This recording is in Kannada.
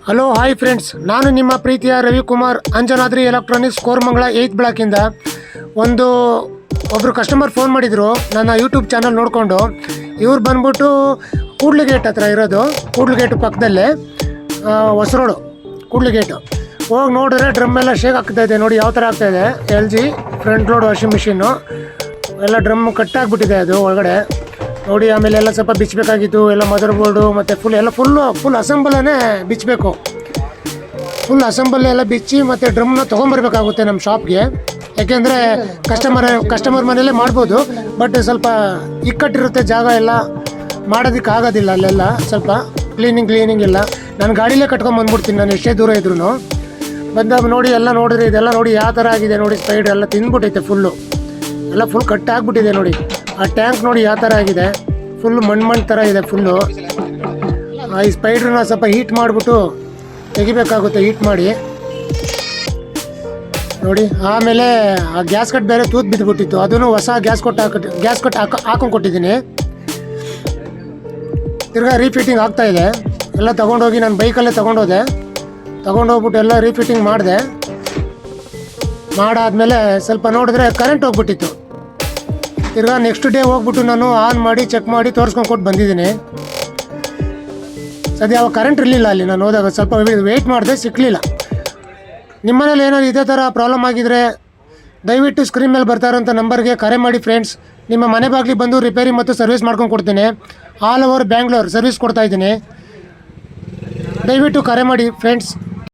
ಹಲೋ ಹಾಯ್ ಫ್ರೆಂಡ್ಸ್, ನಾನು ನಿಮ್ಮ ಪ್ರೀತಿಯ ರವಿಕುಮಾರ್ ಅಂಜನಾದ್ರಿ ಎಲೆಕ್ಟ್ರಾನಿಕ್ಸ್ ಕೋರಮಂಗಲ 8th ಬ್ಲಾಕಿಂದ. ಒಬ್ಬರು ಕಸ್ಟಮರ್ ಫೋನ್ ಮಾಡಿದರು ನನ್ನ ಯೂಟ್ಯೂಬ್ ಚಾನಲ್ ನೋಡಿಕೊಂಡು. ಇವ್ರು ಬಂದ್ಬಿಟ್ಟು ಕೂಡ್ಲಿಗೇಟ್ ಹತ್ರ ಇರೋದು, ಕೂಡ್ಲಿಗೇಟು ಪಕ್ಕದಲ್ಲೇ ಹೊಸರೋಡು ಕೂಡ್ಲಿಗೇಟು. ಹೋಗಿ ನೋಡಿದ್ರೆ ಡ್ರಮ್ ಎಲ್ಲ ಶೇಕ್ ಆಗ್ತಾಯಿದೆ. ನೋಡಿ ಯಾವ ಥರ ಆಗ್ತಾಯಿದೆ. LG front load washing machine ಎಲ್ಲ ಡ್ರಮ್ ಕಟ್ಟಾಗ್ಬಿಟ್ಟಿದೆ ಅದು ಒಳಗಡೆ ನೋಡಿ. ಆಮೇಲೆ ಎಲ್ಲ ಸ್ವಲ್ಪ ಬಿಚ್ಚಬೇಕಾಗಿತ್ತು, ಎಲ್ಲ ಮದರ್ ಬೋರ್ಡು ಮತ್ತು ಫುಲ್ ಅಸೆಂಬಲೇ ಬಿಚ್ಚಬೇಕು. ಫುಲ್ ಅಸೆಂಬಲ್ ಎಲ್ಲ ಬಿಚ್ಚಿ ಮತ್ತು ಡ್ರಮ್ನ ತೊಗೊಂಬರ್ಬೇಕಾಗುತ್ತೆ ನಮ್ಮ ಶಾಪ್ಗೆ. ಯಾಕೆಂದರೆ ಕಸ್ಟಮರ್ ಮನೆಯಲ್ಲೇ ಮಾಡ್ಬೋದು, ಬಟ್ ಸ್ವಲ್ಪ ಇಕ್ಕಟ್ಟಿರುತ್ತೆ ಜಾಗ, ಎಲ್ಲ ಮಾಡೋದಕ್ಕೆ ಆಗೋದಿಲ್ಲ. ಅಲ್ಲೆಲ್ಲ ಸ್ವಲ್ಪ ಕ್ಲೀನಿಂಗ್ ಇಲ್ಲ. ನಾನು ಗಾಡಿಲೇ ಕಟ್ಕೊಂಬಂದ್ಬಿಡ್ತೀನಿ, ನಾನು ಎಷ್ಟೇ ದೂರ ಇದ್ರೂ. ಬಂದಾಗ ನೋಡಿ ಎಲ್ಲ ನೋಡಿದ್ರೆ ಇದೆಲ್ಲ ನೋಡಿ ಯಾವ ಥರ ಆಗಿದೆ ನೋಡಿ. ಸ್ಪೈಡ್ ಎಲ್ಲ ತಿಂದ್ಬಿಟ್ಟೈತೆ, ಎಲ್ಲ ಫುಲ್ ಕಟ್ಟಾಗ್ಬಿಟ್ಟಿದೆ ನೋಡಿ. ಆ ಟ್ಯಾಂಕ್ ನೋಡಿ ಯಾವ ಥರ ಆಗಿದೆ, ಫುಲ್ ಮಣ್ಣು ಥರ ಇದೆ ಫುಲ್ಲು. ಈ ಸ್ಪೈಡ್ರನ್ನ ಸ್ವಲ್ಪ ಹೀಟ್ ಮಾಡಿಬಿಟ್ಟು ತೆಗಿಬೇಕಾಗುತ್ತೆ, ಹೀಟ್ ಮಾಡಿ ನೋಡಿ. ಆಮೇಲೆ ಆ ಗ್ಯಾಸ್ ಕಟ್ ಬೇರೆ ತೂತ್ ಬಿದ್ದುಬಿಟ್ಟಿತ್ತು, ಅದನ್ನು ಹೊಸ ಗ್ಯಾಸ್ ಕಟ್ ಹಾಕೊಂಡು ಕೊಟ್ಟಿದ್ದೀನಿ. ತಿರ್ಗಾ ರೀಫಿಟ್ಟಿಂಗ್ ಆಗ್ತಾಯಿದೆ. ಎಲ್ಲ ತೊಗೊಂಡೋಗಿ ನಾನು ಬೈಕಲ್ಲೇ ತೊಗೊಂಡೋಗ್ಬಿಟ್ಟು ಎಲ್ಲ ರೀಫಿಟ್ಟಿಂಗ್ ಮಾಡಿದೆ. ಮಾಡಾದ್ಮೇಲೆ ಸ್ವಲ್ಪ ನೋಡಿದ್ರೆ ಕರೆಂಟ್ ಹೋಗ್ಬಿಟ್ಟಿತ್ತು. ತಿರ್ಗಾ ನೆಕ್ಸ್ಟ್ ಡೇ ಹೋಗ್ಬಿಟ್ಟು ನಾನು ಆನ್ ಮಾಡಿ ಚೆಕ್ ಮಾಡಿ ತೋರಿಸ್ಕೊಂಡು ಕೊಟ್ಟು ಬಂದಿದ್ದೀನಿ. ಸದ್ಯ ಅವಾಗ ಕರೆಂಟ್ ಇರಲಿಲ್ಲ ಅಲ್ಲಿ ನಾನು ಹೋದಾಗ, ಸ್ವಲ್ಪ ವೆಯ್ಟ್ ಮಾಡಿದೆ, ಸಿಕ್ಕಲಿಲ್ಲ. ನಿಮ್ಮನೇಲಿ ಏನಾದ್ರು ಇದೇ ಥರ ಪ್ರಾಬ್ಲಮ್ ಆಗಿದರೆ ದಯವಿಟ್ಟು ಸ್ಕ್ರೀನ್ ಮೇಲೆ ಬರ್ತಾ ಇರೋಂಥ ನಂಬರ್ಗೆ ಕರೆ ಮಾಡಿ ಫ್ರೆಂಡ್ಸ್. ನಿಮ್ಮ ಮನೆ ಬಾಗಿಲಿಗೆ ಬಂದು ರಿಪೇರಿ ಮತ್ತು ಸರ್ವಿಸ್ ಮಾಡ್ಕೊಂಡು ಕೊಡ್ತೀನಿ. ಆಲ್ ಓವರ್ ಬ್ಯಾಂಗ್ಳೂರ್ ಸರ್ವಿಸ್ ಕೊಡ್ತಾಯಿದ್ದೀನಿ. ದಯವಿಟ್ಟು ಕರೆ ಮಾಡಿ ಫ್ರೆಂಡ್ಸ್.